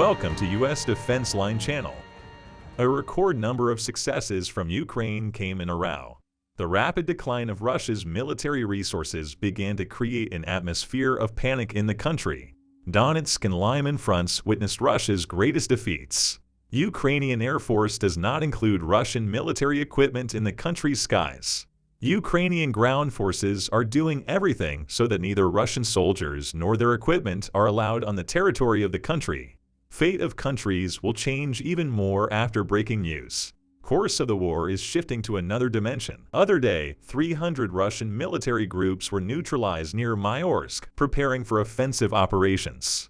Welcome to U.S. Defense Line Channel. A record number of successes from Ukraine came in a row. The rapid decline of Russia's military resources began to create an atmosphere of panic in the country. Donetsk and Lyman fronts witnessed Russia's greatest defeats. Ukrainian Air Force does not include Russian military equipment in the country's skies. Ukrainian ground forces are doing everything so that neither Russian soldiers nor their equipment are allowed on the territory of the country. Fate of countries will change even more after breaking news. Course of the war is shifting to another dimension. Other day, 300 Russian military groups were neutralized near Mayorsk, preparing for offensive operations.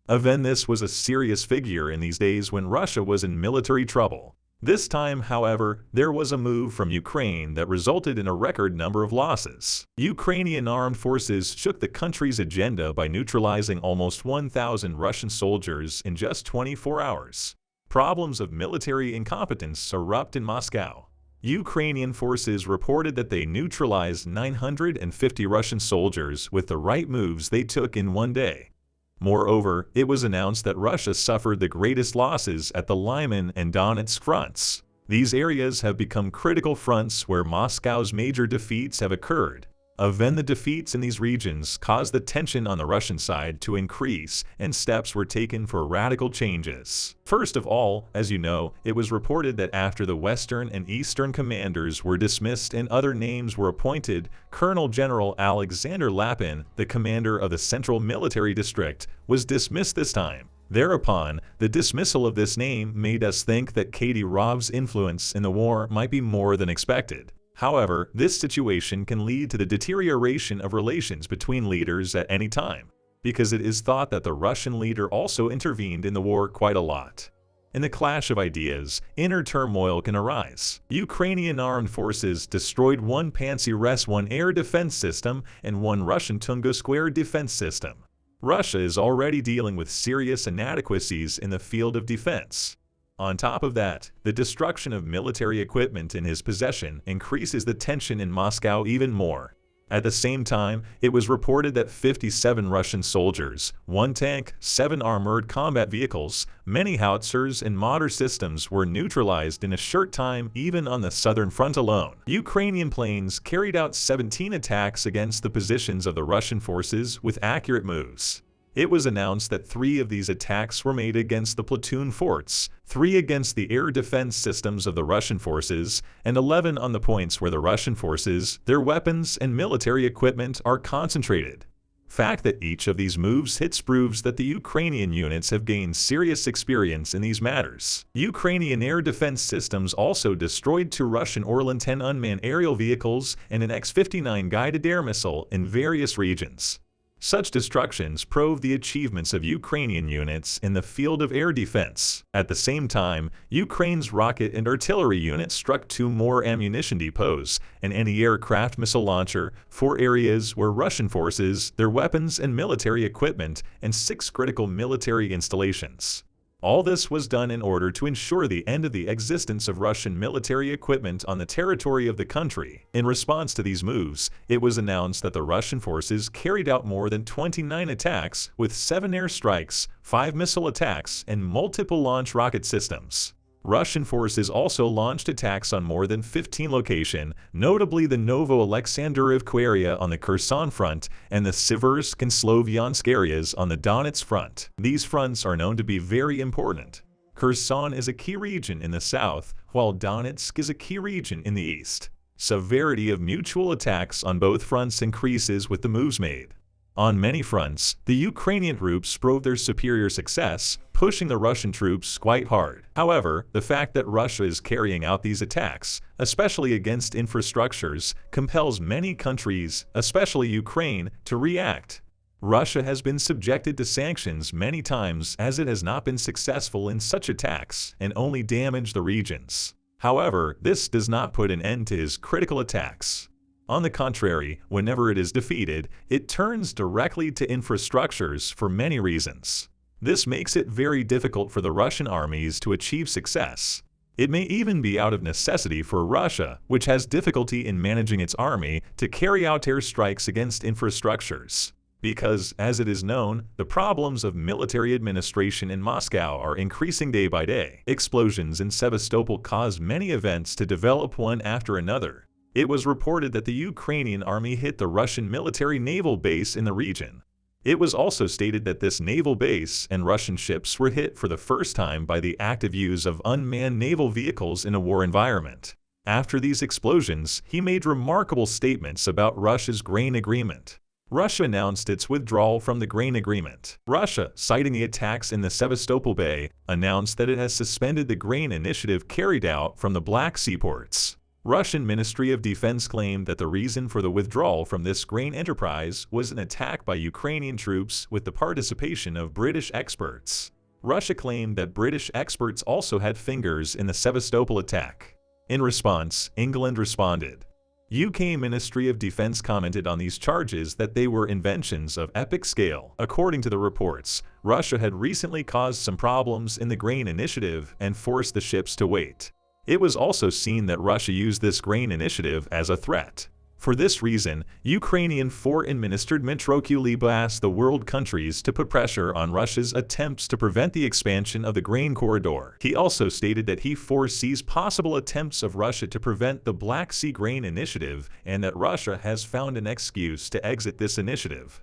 This was a serious figure in these days when Russia was in military trouble. This time, however, there was a move from Ukraine that resulted in a record number of losses. Ukrainian armed forces shook the country's agenda by neutralizing almost 1,000 Russian soldiers in just 24 hours. Problems of military incompetence erupt in Moscow. Ukrainian forces reported that they neutralized 950 Russian soldiers with the right moves they took in one day. Moreover, it was announced that Russia suffered the greatest losses at the Lyman and Donetsk fronts. These areas have become critical fronts where Moscow's major defeats have occurred. The defeats in these regions caused the tension on the Russian side to increase, and steps were taken for radical changes. First of all, as you know, it was reported that after the Western and Eastern commanders were dismissed and other names were appointed, Colonel General Alexander Lapin, the commander of the Central Military District, was dismissed this time. Thereupon, the dismissal of this name made us think that Kadyrov's influence in the war might be more than expected. However, this situation can lead to the deterioration of relations between leaders at any time, because it is thought that the Russian leader also intervened in the war quite a lot. In the clash of ideas, inner turmoil can arise. Ukrainian armed forces destroyed one Pansy Res-1 air defense system and one Russian Tungusk air defense system. Russia is already dealing with serious inadequacies in the field of defense. On top of that, the destruction of military equipment in his possession increases the tension in Moscow even more. At the same time, it was reported that 57 Russian soldiers, 1 tank, 7 armored combat vehicles, many howitzers and mortar systems were neutralized in a short time even on the southern front alone. Ukrainian planes carried out 17 attacks against the positions of the Russian forces with accurate moves. It was announced that 3 of these attacks were made against the platoon forts, 3 against the air defense systems of the Russian forces, and 11 on the points where the Russian forces, their weapons and military equipment are concentrated. Fact that each of these moves hits proves that the Ukrainian units have gained serious experience in these matters. Ukrainian air defense systems also destroyed 2 Russian Orlan-10 unmanned aerial vehicles and an X-59 guided air missile in various regions. Such destructions prove the achievements of Ukrainian units in the field of air defense. At the same time, Ukraine's rocket and artillery units struck 2 more ammunition depots, an anti-aircraft missile launcher, 4 areas where Russian forces, their weapons and military equipment, and 6 critical military installations. All this was done in order to ensure the end of the existence of Russian military equipment on the territory of the country. In response to these moves, it was announced that the Russian forces carried out more than 29 attacks with 7 airstrikes, 5 missile attacks, and multiple launch rocket systems. Russian forces also launched attacks on more than 15 locations, notably the Novo-Alexandrivka area on the Kherson front and the Siversk and Slovyansk areas on the Donetsk front. These fronts are known to be very important. Kherson is a key region in the south, while Donetsk is a key region in the east. Severity of mutual attacks on both fronts increases with the moves made. On many fronts, the Ukrainian troops proved their superior success, pushing the Russian troops quite hard. However, the fact that Russia is carrying out these attacks, especially against infrastructures, compels many countries, especially Ukraine, to react. Russia has been subjected to sanctions many times as it has not been successful in such attacks and only damaged the regions. However, this does not put an end to his critical attacks. On the contrary, whenever it is defeated, it turns directly to infrastructures for many reasons. This makes it very difficult for the Russian armies to achieve success. It may even be out of necessity for Russia, which has difficulty in managing its army, to carry out airstrikes against infrastructures. because, as it is known, the problems of military administration in Moscow are increasing day by day. Explosions in Sevastopol caused many events to develop one after another. It was reported that the Ukrainian army hit the Russian military naval base in the region. It was also stated that this naval base and Russian ships were hit for the first time by the active use of unmanned naval vehicles in a war environment. After these explosions, he made remarkable statements about Russia's grain agreement. Russia announced its withdrawal from the grain agreement. Russia, citing the attacks in the Sevastopol Bay, announced that it has suspended the grain initiative carried out from the Black Sea ports. Russian Ministry of Defense claimed that the reason for the withdrawal from this grain enterprise was an attack by Ukrainian troops with the participation of British experts. Russia claimed that British experts also had fingers in the Sevastopol attack. In response, England responded. UK Ministry of Defense commented on these charges that they were inventions of epic scale. According to the reports, Russia had recently caused some problems in the grain initiative and forced the ships to wait. It was also seen that Russia used this grain initiative as a threat. For this reason, Ukrainian Foreign Minister Dmytro Kuleba asked the world countries to put pressure on Russia's attempts to prevent the expansion of the grain corridor. He also stated that he foresees possible attempts of Russia to prevent the Black Sea Grain Initiative and that Russia has found an excuse to exit this initiative.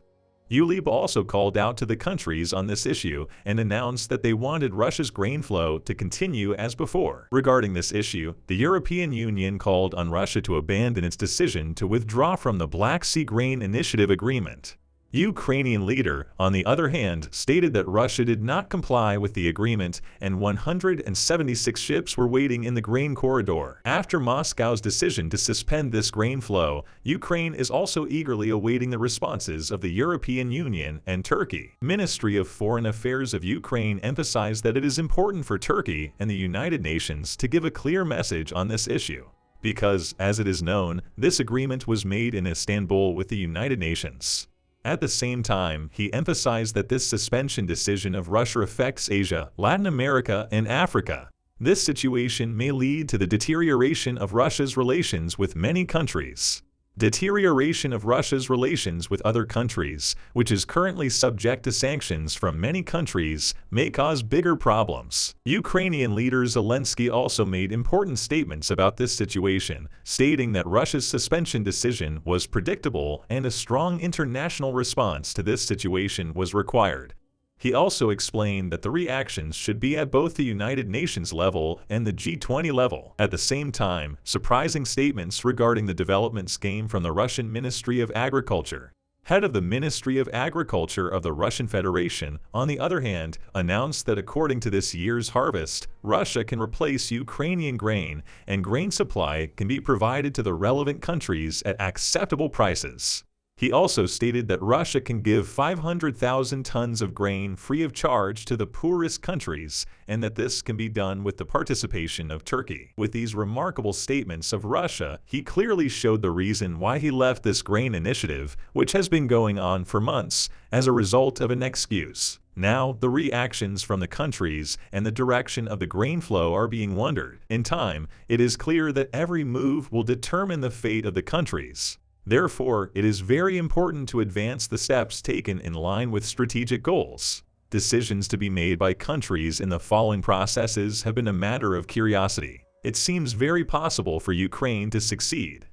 Kuleba also called out to the countries on this issue and announced that they wanted Russia's grain flow to continue as before. Regarding this issue, the European Union called on Russia to abandon its decision to withdraw from the Black Sea Grain Initiative agreement. Ukrainian leader, on the other hand, stated that Russia did not comply with the agreement and 176 ships were waiting in the grain corridor. After Moscow's decision to suspend this grain flow, Ukraine is also eagerly awaiting the responses of the European Union and Turkey. Ministry of Foreign Affairs of Ukraine emphasized that it is important for Turkey and the United Nations to give a clear message on this issue, because, as it is known, this agreement was made in Istanbul with the United Nations. At the same time, he emphasized that this suspension decision of Russia affects Asia, Latin America, and Africa. This situation may lead to the deterioration of Russia's relations with many countries. Deterioration of Russia's relations with other countries, which is currently subject to sanctions from many countries, may cause bigger problems. Ukrainian leader Zelensky also made important statements about this situation, stating that Russia's suspension decision was predictable and a strong international response to this situation was required. He also explained that the reactions should be at both the United Nations level and the G20 level. At the same time, surprising statements regarding the developments came from the Russian Ministry of Agriculture. Head of the Ministry of Agriculture of the Russian Federation, on the other hand, announced that according to this year's harvest, Russia can replace Ukrainian grain and grain supply can be provided to the relevant countries at acceptable prices. He also stated that Russia can give 500,000 tons of grain free of charge to the poorest countries and that this can be done with the participation of Turkey. With these remarkable statements of Russia, he clearly showed the reason why he left this grain initiative, which has been going on for months, as a result of an excuse. Now, the reactions from the countries and the direction of the grain flow are being wondered. In time, it is clear that every move will determine the fate of the countries. Therefore, it is very important to advance the steps taken in line with strategic goals. Decisions to be made by countries in the following processes have been a matter of curiosity. It seems very possible for Ukraine to succeed.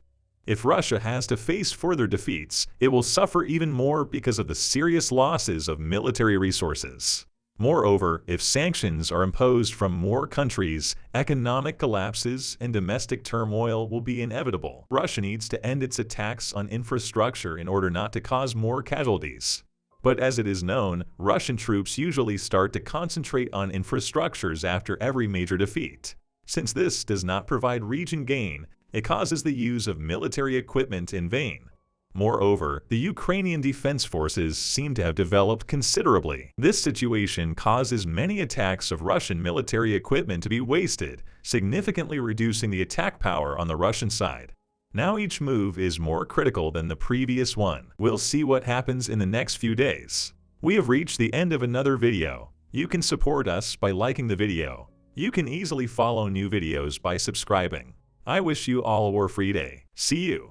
If Russia has to face further defeats, it will suffer even more because of the serious losses of military resources. Moreover, if sanctions are imposed from more countries, economic collapses and domestic turmoil will be inevitable. Russia needs to end its attacks on infrastructure in order not to cause more casualties. But as it is known, Russian troops usually start to concentrate on infrastructures after every major defeat. Since this does not provide region gain, it causes the use of military equipment in vain. Moreover, the Ukrainian defense forces seem to have developed considerably. This situation causes many attacks of Russian military equipment to be wasted, significantly reducing the attack power on the Russian side. Now each move is more critical than the previous one. We'll see what happens in the next few days. We have reached the end of another video. You can support us by liking the video. You can easily follow new videos by subscribing. I wish you all a war-free day. See you.